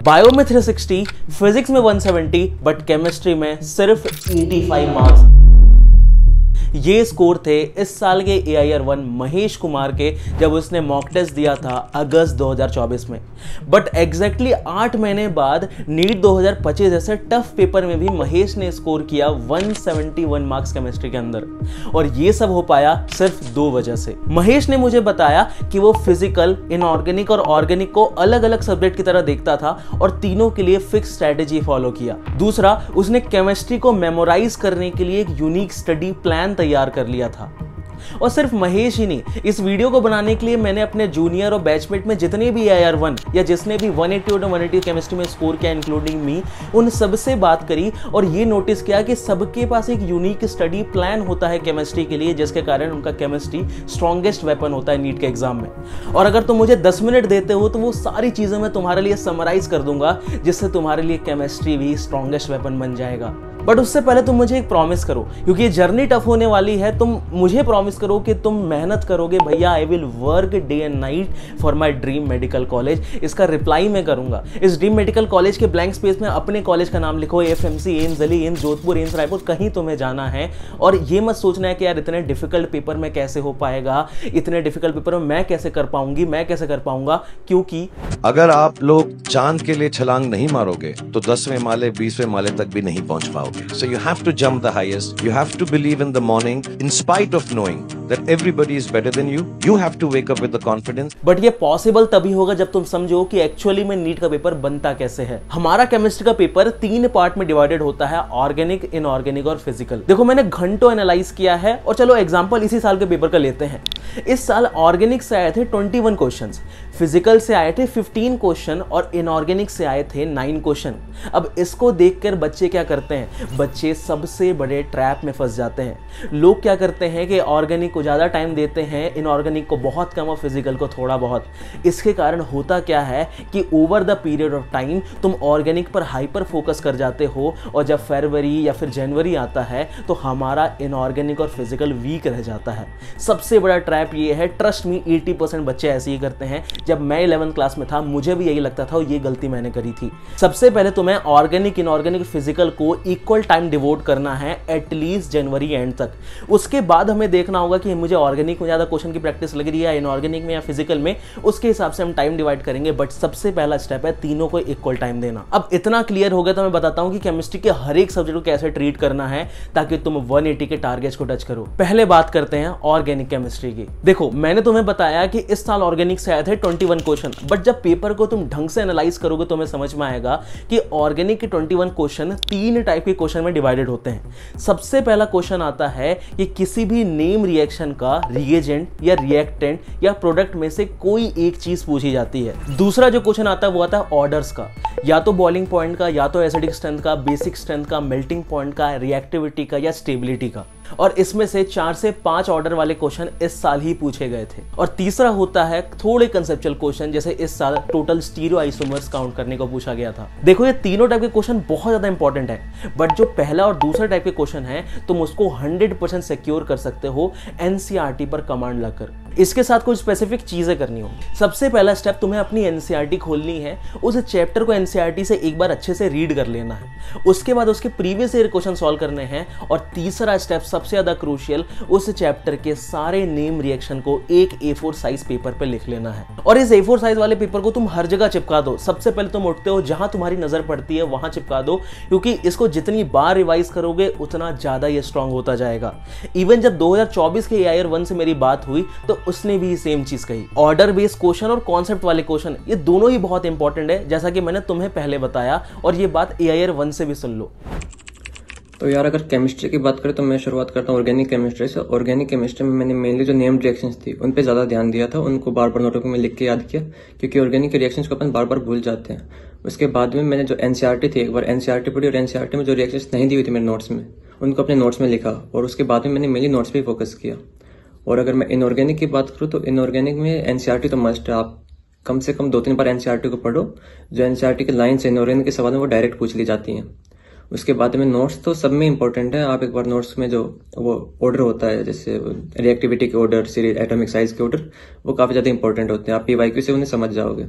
Bio में 360, physics में 170, but chemistry में सिर्फ 85 मार्क्स। ये स्कोर थे इस साल के AIR-1 महेश कुमार के, जब उसने मॉक टेस्ट दिया था अगस्त 2024 में। बट एग्जैक्टली 8 महीने बाद नीट 2025 जैसे टफ पेपर में भी महेश ने स्कोर किया 171 मार्क्स केमिस्ट्री के अंदर। और ये सब हो पाया सिर्फ 2 वजह से। महेश ने मुझे बताया कि वो फिजिकल, इनऑर्गेनिक और ऑर्गेनिक को अलग अलग सब्जेक्ट की तरह देखता था और तीनों के लिए फिक्स स्ट्रेटेजी फॉलो किया। दूसरा, उसने केमिस्ट्री को मेमोराइज करने के लिए एक यूनिक स्टडी प्लान तैयार कर लिया था। और सिर्फ महेश ही नहीं, इस वीडियो को बनाने के लिए मैंने अपने जूनियर और बैचमेट में जितने भी AIR-1 या जिसने भी 180 और 180 केमिस्ट्री में स्कोर किया इंक्लूडिंग मी, उन सबसे बात करी और ये नोटिस किया कि सबके पास एक यूनिक स्टडी प्लान होता है केमिस्ट्री के लिए, जिसके कारण उनका केमिस्ट्री स्ट्रॉन्गेस्ट वेपन होता है नीट के एग्जाम में। और अगर तुम मुझे 10 मिनट देते हो तो वो सारी चीजें मैं तुम्हारे लिए समराइज कर दूंगा, जिससे तुम्हारे लिए केमिस्ट्री भी स्ट्रॉन्गेस्ट वेपन बन जाएगा। बट उससे पहले तुम मुझे एक प्रॉमिस करो, क्योंकि ये जर्नी टफ होने वाली है। तुम मुझे प्रॉमिस करो कि तुम मेहनत करोगे। भैया, I will work day and night for my dream medical college. इसका रिप्लाई मैं करूंगा। इस ड्रीम मेडिकल कॉलेज के ब्लैंक स्पेस में अपने कॉलेज का नाम लिखो। FMC, AIIMS Delhi, AIIMS Jodhpur, AIIMS Raipur, कहीं तुम्हें जाना है। और ये मत सोचना है कि यार इतने डिफिकल्ट पेपर में कैसे हो पाएगा, इतने डिफिकल्ट पेपर में मैं कैसे कर पाऊंगी, मैं कैसे कर पाऊंगा, क्योंकि अगर आप लोग चांद के लिए छलांग नहीं मारोगे तो 10वें माले 20वें माले तक भी नहीं पहुंच पाओगे। So you have to jump the highest. You have to believe in the morning, in spite of knowing that everybody is better than you. You have to wake up with the confidence. But ये possible तभी होगा जब तुम समझो कि actually में NEET का paper बनता कैसे है। हमारा केमिस्ट्री का पेपर 3 पार्ट में डिवाइडेड होता है, ऑर्गेनिक, इनऑर्गेनिक और फिजिकल। देखो, मैंने घंटों एनालाइज किया है और चलो एग्जांपल इसी साल के पेपर का लेते हैं। इस साल ऑर्गेनिक से आए थे 21 क्वेश्चंस, फिजिकल से आए थे 15 क्वेश्चन और इनऑर्गेनिक से आए थे 9 क्वेश्चन। अब इसको देखकर बच्चे क्या करते हैं? बच्चे सबसे बड़े ट्रैप में फंस जाते हैं। लोग क्या करते हैं कि ऑर्गेनिक को ज़्यादा टाइम देते हैं, इनऑर्गेनिक को बहुत कम और फिजिकल को थोड़ा बहुत। इसके कारण होता क्या है कि over the period of time तुम ऑर्गेनिक पर हाइपर फोकस कर जाते हो और जब फरवरी या फिर जनवरी आता है तो हमारा इनऑर्गेनिक और फिजिकल वीक रह जाता है। सबसे बड़ा ट्रैप ये है, ट्रस्ट मी, 80% बच्चे ऐसे ही करते हैं। जब मैं 11th क्लास में था मुझे भी यही लगता था और ये गलती मैंने करी थी। सबसे पहले तुम्हें ऑर्गेनिक, इनऑर्गेनिक, फिजिकल को इक्वल टाइम डिवोट करना है एटलीस्ट जनवरी एंड तक। उसके बाद हमें देखना होगा कि मुझे ऑर्गेनिक में ज़्यादा क्वेश्चन की प्रैक्टिस लग रही है, इनऑर्गेनिक में या फिजिकल में, उसके हिसाब से हम टाइम डिवाइड करेंगे। बट सबसे पहला स्टेप है तीनों को इक्वल टाइम देना। अब इतना क्लियर हो गया तो मैं बताता हूं कि केमिस्ट्री के हर एक सब्जेक्ट को कैसे ट्रीट करना है ताकि तुम 180 के टारगेट्स को टच करो। पहले बात करते हैं ऑर्गेनिक केमिस्ट्री की। देखो, मैंने तुम्हें बताया कि इस साल ऑर्गेनिक से आए थे 21 क्वेश्चन, बट जब पेपर को तुम ढंग से एनालाइज करोगे तो तुम्हें समझ में आएगा कि ऑर्गेनिक के 21 क्वेश्चन 3 टाइप के क्वेश्चन में डिवाइडेड होते हैं। सबसे पहला क्वेश्चन आता है कि किसी भी नेम रिएक्शन का रिएजेंट या रिएक्टेंट या प्रोडक्ट में से कोई एक चीज पूछी जाती है। दूसरा जो क्वेश्चन आता है वो आता है ऑर्डर्स का, या तो बॉइलिंग पॉइंट का, या तो एसिडिक स्ट्रेंथ का, बेसिक स्ट्रेंथ का, मेल्टिंग पॉइंट का, रिएक्टिविटी का या स्टेबिलिटी का। और इसमें से 4 से 5 ऑर्डर वाले क्वेश्चन इस साल ही पूछे गए थे। और तीसरा होता है थोड़े कंसेप्चुअल क्वेश्चन, जैसे इस साल टोटल स्टीरियो आइसोमर्स काउंट करने को पूछा गया था। देखो, ये तीनों टाइप के क्वेश्चन बहुत ज्यादा इंपॉर्टेंट है, बट जो पहला और दूसरा टाइप के क्वेश्चन है तुम उसको 100% सिक्योर कर सकते हो NCERT पर कमांड लगाकर। इसके साथ कुछ स्पेसिफिक चीजें करनी होगी। सबसे पहला स्टेप, तुम्हें अपनी NCERT खोलनी है, उस चैप्टर को NCERT से एक बार अच्छे से रीड कर लेना है। उसके बाद उसके प्रीवियस ईयर क्वेश्चन सॉल्व करने हैं। और तीसरा स्टेप सबसे ज्यादा क्रूशियल, उस चैप्टर के सारे नेम रिएक्शन को एक A4 साइज पेपर पे लिख लेना है। और इस A4 साइज वाले पेपर को तुम हर जगह चिपका दो। सबसे पहले तुम उठते हो, जहां तुम्हारी नजर पड़ती है वहां चिपका दो, क्योंकि इसको जितनी बार रिवाइज करोगे उतना ज्यादा ये स्ट्रांग होता जाएगा। इवन जब 2024 के AIR-1 से मेरी बात हुई तो उसने भी सेम चीज कही। ऑर्डर बेस्ड क्वेश्चन और कॉन्सेप्ट वाले क्वेश्चन, ये दोनों ही बहुत इंपॉर्टेंट है, जैसा कि मैंने तुम्हें पहले बताया, और ये बात AIR-1 से भी सुन लो। तो यार, अगर केमिस्ट्री की बात करें तो मैं शुरुआत करता हूँ ऑर्गेनिक केमिस्ट्री से। ऑर्गेनिक केमिस्ट्री में मैंने मेनली जो नेम्ड रिएक्शंस थी उन पे ज्यादा ध्यान दिया था, उनको बार बार नोटबुक में लिख के याद किया, क्योंकि ऑर्गेनिक के रिएक्शंस को अपन बार बार भूल जाते हैं। उसके बाद में मैंने जो NCERT थी, एक बार NCERT पढ़ी और NCERT में जो रिएक्शंस नहीं दी हुई थी मेरे नोट्स में, उनको अपने नोट्स में लिखा। और उसके बाद में मैंने मेनली नोट्स पे फोकस किया। और अगर मैं इनऑर्गेनिक की बात करूँ तो इनऑर्गेनिक में NCERT तो मस्ट है। आप कम से कम 2-3 बार NCERT को पढ़ो। जो NCERT के लाइन्स इनऑर्गेनिक के सवाल में वो डायरेक्ट पूछ ली जाती हैं। उसके बाद में नोट्स तो सब में इंपॉर्टेंट है। आप एक बार नोट्स में जो वो ऑर्डर होता है, जैसे रिएक्टिविटी के ऑर्डर, सीरीज एटॉमिक साइज के ऑर्डर, वो काफी ज्यादा इंपॉर्टेंट होते हैं। आप PYQ से उन्हें समझ जाओगे।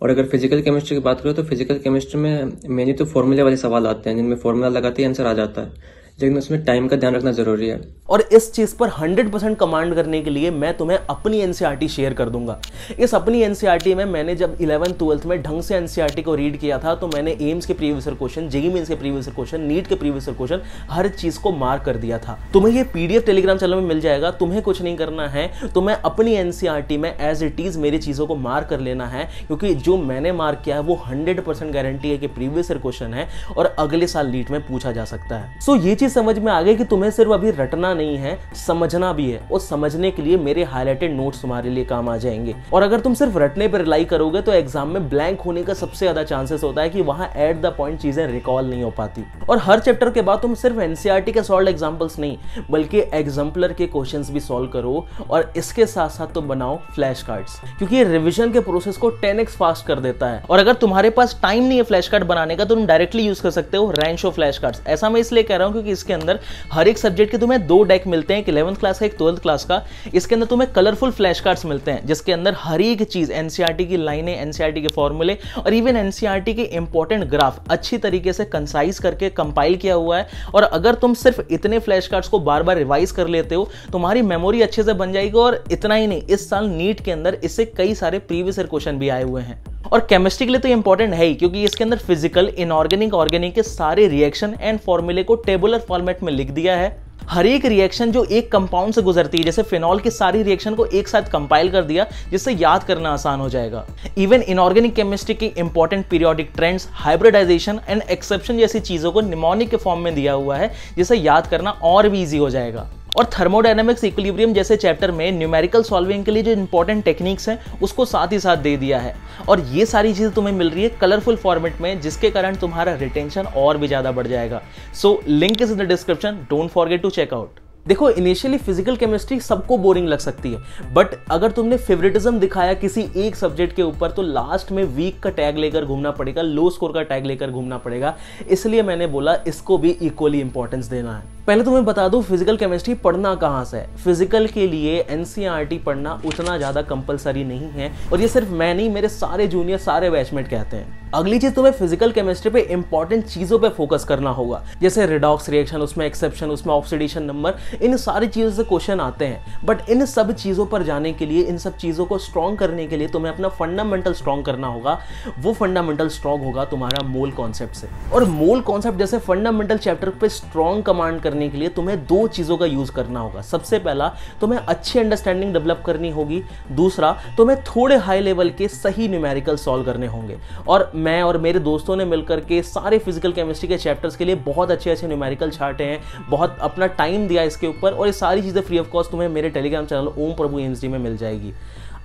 और अगर फिजिकल केमिस्ट्री की बात करें तो फिजिकल केमिस्ट्री में मेनली तो फॉर्मूले वाले सवाल आते हैं जिनमें फॉर्मूला लगाते ही आंसर आ जाता है, लेकिन उसमें टाइम का ध्यान रखना जरूरी है। और इस चीज पर 100% कमांड करने के लिए मैं तुम्हें अपनी एनसीईआरटी शेयर कर दूंगा। इस अपनी एनसीईआरटी में मैंने जब 11th 12th में ढंग से एनसीईआरटी को रीड किया था तो मैंने एम्स के previous year question, JEE mains के प्रीवियस ईयर क्वेश्चन, नीट के प्रीवियस ईयर क्वेश्चन, हर चीज को मार्क कर दिया था। तुम्हें ये पीडीएफ टेलीग्राम चैनल में मिल जाएगा। तुम्हें कुछ नहीं करना है, तुम्हें अपनी एनसीईआरटी में एज इट इज मेरी चीजों को मार्क कर लेना है, क्योंकि जो मैंने मार्क किया है वो 100% गारंटी है कि प्रीवियस ईयर क्वेश्चन है और अगले साल नीट में पूछा जा सकता है। सो ये चीज समझ में आ गई कि तुम्हें सिर्फ अभी रटना नहीं है, समझना भी है, और समझने के लिए मेरे हाईलाइटेड नोट्स तुम्हारे लिए काम आ जाएंगे। और अगर तुम सिर्फ रटने पर रिलाई करोगे तो एग्जाम में ब्लैंक होने का सबसे ज्यादा चांसेस होता है कि वहां एट द पॉइंट चीजें रिकॉल नहीं हो पाती। और हर चैप्टर के बाद तुम सिर्फ एनसीईआरटी के सॉल्व एग्जांपल्स नहीं बल्कि एग्जाम्पलर के क्वेश्चंस भी सॉल्व करो, और इसके साथ साथ तुम बनाओ फ्लैश कार्ड्स, क्योंकि ये रिवीजन के प्रोसेस को 10x फास्ट कर देता है। और अगर तुम्हारे पास टाइम नहीं है फ्लैश कार्ड बनाने का तो तुम डायरेक्टली यूज कर सकते हो रैंशो फ्लैश कार्ड्स। ऐसा मैं इसलिए कह रहा हूं क्योंकि इसके अंदर हर एक सब्जेक्ट के तुम्हें 2 डेक मिलते हैं, एक 11th क्लास का, एक 12th क्लास का। इसके अंदर तुम्हें कलरफुल फ्लैश कार्ड्स मिलते हैं जिसके अंदर हर एक चीज, एनसीईआरटी की लाइनें, एनसीईआरटी के फॉर्मूले और इवन एनसीईआरटी के इंपॉर्टेंट ग्राफ अच्छी तरीके से कंसाइज करके कंपाइल किया हुआ है। और अगर तुम सिर्फ इतने फ्लैश कार्ड्स को बार बार रिवाइज कर लेते हो तुम्हारी मेमोरी अच्छे से बन जाएगी। और इतना ही नहीं, इस साल नीट के अंदर इससे कई सारे प्रीवियस ईयर क्वेश्चन भी आए हुए हैं। और केमिस्ट्री के लिए तो इंपॉर्टेंट है ही, क्योंकि इसके अंदर फिजिकल, इनऑर्गेनिक, ऑर्गेनिक के सारे रिएक्शन एंड फॉर्मूले को टेबुलर फॉर्मेट में लिख दिया है। हर एक रिएक्शन जो एक कंपाउंड से गुजरती है, जैसे फिनॉल की सारी रिएक्शन को एक साथ कंपाइल कर दिया जिससे याद करना आसान हो जाएगा। इवन इनऑर्गेनिक केमिस्ट्री की important periodic trends, hybridization and exception जैसी चीजों को निमोनिक के फॉर्म में दिया हुआ है जिससे याद करना और भी इजी हो जाएगा। और थर्मोडायनामिक्स, इक्विलिब्रियम जैसे चैप्टर में न्यूमेरिकल सॉल्विंग के लिए जो इंपॉर्टेंट टेक्निक्स हैं उसको साथ ही साथ दे दिया है। और ये सारी चीजें तुम्हें मिल रही है कलरफुल फॉर्मेट में, जिसके कारण तुम्हारा रिटेंशन और भी ज्यादा बढ़ जाएगा। So link is in the description, don't forget to check out. देखो, इनिशियली फिजिकल केमिस्ट्री सबको बोरिंग लग सकती है, बट अगर तुमने फेवरेटिज्म दिखाया किसी एक सब्जेक्ट के ऊपर तो लास्ट में वीक का टैग लेकर घूमना पड़ेगा, लो स्कोर का टैग लेकर घूमना पड़ेगा। इसलिए मैंने बोला इसको भी इक्वली इंपॉर्टेंस देना है। पहले तुम्हें बता दूं फिजिकल केमिस्ट्री पढ़ना कहां से है। फिजिकल के लिए एनसीईआरटी पढ़ना उतना ज्यादा कंपलसरी नहीं है, और ये सिर्फ मैं नहीं, मेरे सारे जूनियर, सारे बैचमेट कहते हैं। अगली चीज, तुम्हें फिजिकल केमिस्ट्री पे इंपॉर्टेंट चीजों पे फोकस करना होगा, जैसे रिडॉक्स रिएक्शन, उसमें एक्सेप्शन, उसमें ऑक्सीडेशन नंबर, इन सारी चीजों से क्वेश्चन आते हैं। बट इन सब चीजों पर जाने के लिए, इन सब चीजों को स्ट्रॉन्ग करने के लिए तुम्हें अपना फंडामेंटल स्ट्रॉन्ग करना होगा। वो फंडामेंटल स्ट्रॉन्ग होगा तुम्हारा मोल कॉन्सेप्ट से। और मोल कॉन्सेप्ट जैसे फंडामेंटल चैप्टर पे स्ट्रॉन्ग कमांड करने के लिए तुम्हें 2 चीजों का यूज करना होगा। सबसे पहला, तुम्हें अच्छी अंडरस्टैंडिंग डेवलप करनी होगी। दूसरा, तुम्हें थोड़े हाई लेवल के सही न्यूमेरिकल सॉल्व करने होंगे। और मैं और मेरे दोस्तों ने मिलकर के सारे फिजिकल केमिस्ट्री के चैप्टर्स के लिए बहुत अच्छे अच्छे न्यूमेरिकल छांटे हैं, बहुत अपना टाइम दिया इसके ऊपर, और ये सारी चीजें फ्री ऑफ कॉस्ट तुम्हें मेरे टेलीग्राम चैनल ओम प्रभु एमएसडी में मिल जाएगी।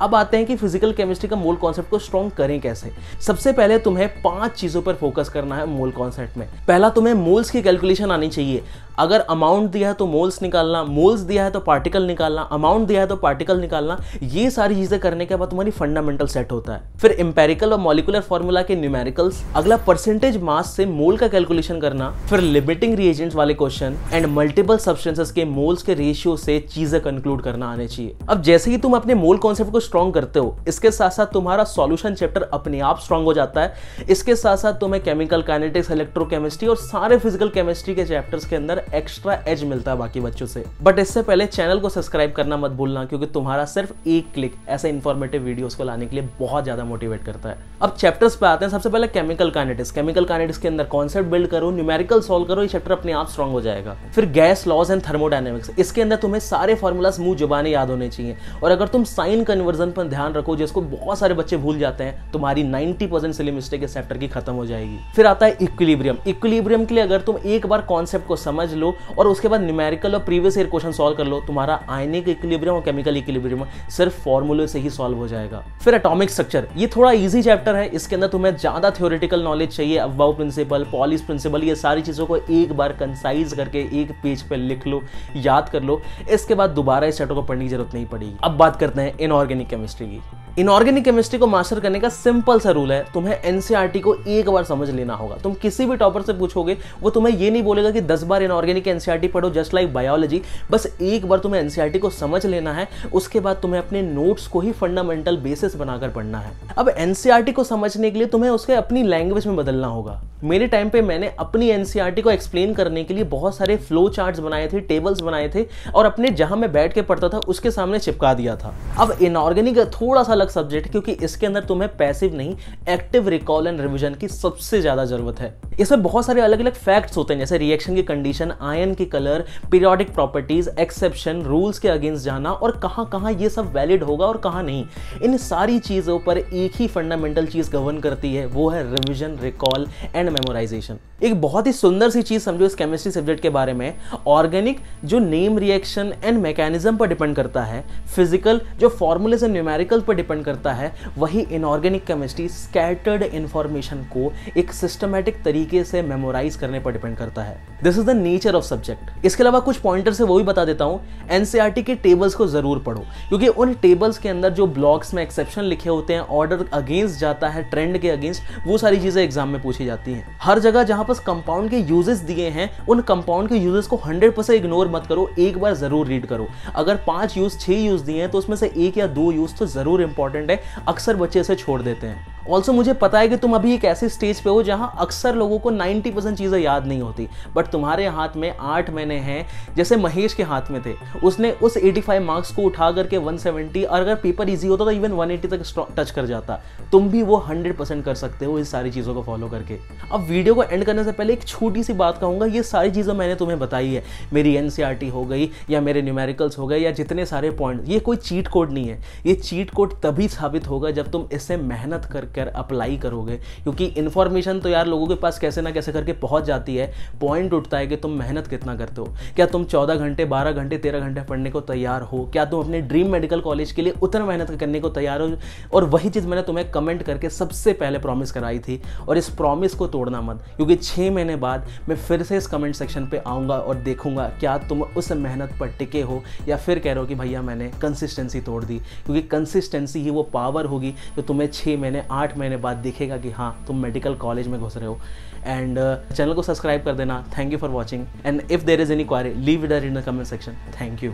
अब आते हैं कि फिजिकल केमिस्ट्री का मोल कॉन्सेप्ट को स्ट्रॉन्ग करें कैसे। सबसे पहले तुम्हें 5 चीजों पर फोकस करना है मोल कॉन्सेप्ट में। पहला, तुम्हें मोल्स की कैलकुलेशन आनी चाहिए। अगर अमाउंट दिया है तो मोल्स निकालना, मोल्स दिया है तो पार्टिकल निकालना, अमाउंट दिया है तो पार्टिकल निकालना। ये सारी चीजें करने के बाद तुम्हारी फंडामेंटल सेट होता है। फिर एम्पेरिकल और मॉलिक्यूलर फॉर्मूला के न्यूमेरिकल्स, अगला परसेंटेज मास से मोल का कैलकुलेशन करना, फिर लिमिटिंग रिएजेंट्स वाले क्वेश्चन एंड मल्टीपल सब्सटेंसेस के मोल्स के रेशियो से चीजें कंक्लूड करना आने चाहिए। अब जैसे ही तुम अपने मोल कॉन्सेप्ट को स्ट्रॉन्ग करते हो, इसके साथ साथ तुम्हारा सॉल्यूशन चैप्टर अपने आप स्ट्रॉन्ग हो जाता है। इसके साथ साथ तुम्हें केमिकल काइनेटिक्स, इलेक्ट्रोकेमिस्ट्री और सारे फिजिकल केमिस्ट्री के चैप्टर्स के अंदर एक्स्ट्रा एज मिलता है बाकी बच्चों से। बट इससे पहले चैनल को सब्सक्राइब करना मत भूलना, क्योंकि तुम्हारा सिर्फ एक क्लिक ऐसे इंफॉर्मेटिव वीडियोस को लाने के लिए बहुत ज्यादा मोटिवेट करता है। अब चैप्टर्स पे आते हैं। सबसे पहले केमिकल काइनेटिक्स। केमिकल काइनेटिक्स के अंदर कॉन्सेप्ट बिल्ड करो, न्यूमेरिकल सॉल्व करो, ये चैप्टर अपने आप स्ट्रॉन्ग हो जाएगा। फिर गैस लॉज एंड थर्मोडायनेमिक्स, इसके अंदर तुम्हें सारे फॉर्मूलाज मुंह जुबानी याद होने चाहिए। और अगर तुम साइन कन्वर्जन पर ध्यान रखो, जिसको बहुत सारे बच्चे भूल जाते हैं, तुम्हारी 90% सिली मिस्टेक इस चैप्टर की खत्म हो जाएगी। फिर आता है इक्विलिब्रियम। इक्विलिब्रियम के लिए अगर तुम एक बार कॉन्सेप्ट को समझ लो और उसके बाद न्यूमेरिकल और प्रीवियस ईयर क्वेश्चन सॉल्व कर लो, तुम्हारा आयनिक इक्विलिब्रियम और केमिकल इक्विलिब्रियम सिर्फ फॉर्मूले से ही सॉल्व हो जाएगा। फिर एटॉमिक स्ट्रक्चर, ये थोड़ा इजी चैप्टर है। इसके अंदर तुम्हें ज्यादा थ्योरेटिकल नॉलेज चाहिए। अबाउ प्रिंसिपल, पॉलिस प्रिंसिपल, ये सारी चीजों को एक बार कंसाइज करके एक पेज पे लिख लो, याद कर लो। इसके बाद दोबारा इस चैप्टर को पढ़ने की जरूरत नहीं पड़ेगी। अब बात करते हैं इनऑर्गेनिक केमिस्ट्री की। इनऑर्गेनिक केमिस्ट्री को मास्टर करने का सिंपल सा रूल है, तुम्हें एनसीईआरटी को एक बार समझ लेना होगा। तुम किसी भी टॉपर से पूछोगे, वो तुम्हें ये नहीं बोलेगा कि 10 बार इनऑर्गेनिक इनऑर्गेनिक एनसीईआरटी पढ़ो जस्ट लाइक बायोलॉजी, बस एक बार तुम्हें एनसीईआरटी को समझ लेना है, उसके बाद तुम्हें अपने नोट्स को ही फंडामेंटल बेसिस बनाकर पढ़ना है। अब एनसीईआरटी को समझने के लिए तुम्हें उसके अपनी लैंग्वेज में बदलना होगा। मेरे टाइम पे मैंने अपनी एनसीईआरटी को एक्सप्लेन करने के लिए बहुत सारे फ्लो चार्ट्स बनाए थे, टेबल्स बनाए थे और अपने जहां मैं बैठ के पढ़ता था उसके सामने चिपका दिया था। अब इनऑर्गेनिक थोड़ा सा अलग सब्जेक्ट, क्योंकि इसके अंदर तुम्हें पैसिव नहीं एक्टिव रिकॉल एंड रिवीजन की सबसे ज्यादा जरूरत है। इसमें बहुत सारे अलग अलग फैक्ट्स होते हैं, जैसे रिएक्शन की कंडीशन, आयन की colour, periodic properties, exception, rules के अगेंस्ट जाना और कहां कहां ये सब वैलिड होगा और कहां नहीं। इन सारी चीजों पर एक ही फंडामेंटल चीज गवर्न करती है, वो है रिवीजन, रिकॉल एंड मेमोराइजेशन। एक बहुत ही सुंदर सी चीज समझो इस केमिस्ट्री सब्जेक्ट के बारे में, ऑर्गेनिक जो नेम, रिएक्शन एंड मैकेनिज्म पर डिपेंड करता है, फिजिकल जो फॉर्मूलेस एंड न्यूमेरिकल पर डिपेंड करता है, वही इनऑर्गेनिक केमिस्ट्री स्कैटर्ड इंफॉर्मेशन को एक सिस्टमैटिक तरीके से मेमोराइज करने पर डिपेंड करता है। This is the nature of subject. इसके अलावा कुछ पॉइंटर से वो भी बता देता हूं, एनसीईआरटी के टेबल्स को जरूर पढ़ो, क्योंकि उन टेबल्स के अंदर जो ब्लॉक्स में एक्सेप्शन लिखे होते हैं, ऑर्डर अगेंस्ट जाता है ट्रेंड के अगेंस्ट, वो सारी चीजें एग्जाम में पूछी जाती हैं। हर जगह जहां पर कंपाउंड के यूजेस दिए हैं, उन कंपाउंड के यूजेस को 100% इग्नोर मत करो, एक बार जरूर रीड करो। अगर 5 यूज 6 यूज दिए हैं तो उसमें से 1 या 2 यूज तो जरूर इंपॉर्टेंट है, अक्सर बच्चे इसे छोड़ देते हैं। ऑल्सो मुझे पता है कि तुम अभी एक ऐसे स्टेज पे हो जहां अक्सर लोगों को 90% चीजें याद नहीं होती, बट तुम्हारे हाथ में 8 महीने हैं, जैसे महेश के हाथ में थे। उसने उस 85 मार्क्स को उठा करके 170, और अगर पेपर इजी होता तो इवन 180 तक टच कर जाता। तुम भी वो 100% कर सकते हो इस सारी चीजों को फॉलो करके। अब वीडियो को एंड करने से पहले एक छोटी सी बात कहूंगा, ये सारी चीजें मैंने तुम्हें बताई है, मेरी एनसीईआरटी हो गई या मेरे न्यूमेरिकल्स हो गए या जितने सारे पॉइंट, ये कोई चीट कोड नहीं है। ये चीट कोड तभी साबित होगा जब तुम इससे मेहनत कर अप्लाई करोगे, क्योंकि इंफॉर्मेशन तो यार लोगों के पास कैसे ना कैसे करके पहुंच जाती है। पॉइंट उठता है कि तुम मेहनत कितना करते हो। क्या तुम 14 घंटे, 12 घंटे, 13 घंटे पढ़ने को तैयार हो? क्या तुम अपने ड्रीम मेडिकल कॉलेज के लिए उतना मेहनत करने को तैयार हो? और वही चीज मैंने तुम्हें कमेंट करके सबसे पहले प्रॉमिस कराई थी, और इस प्रॉमिस को तोड़ना मत, क्योंकि 6 महीने बाद मैं फिर से इस कमेंट सेक्शन पे आऊंगा और देखूंगा क्या तुम उस मेहनत पर टिके हो या फिर कह रहे हो कि भैया मैंने कंसिस्टेंसी तोड़ दी। क्योंकि कंसिस्टेंसी ही वो पावर होगी जो तुम्हें 6 महीने 8 महीने बाद दिखेगा कि हाँ तुम मेडिकल कॉलेज में घुस रहे हो। एंड चैनल को सब्सक्राइब कर देना। Thank you for watching, and if there is any query leave it in the comment section. Thank you.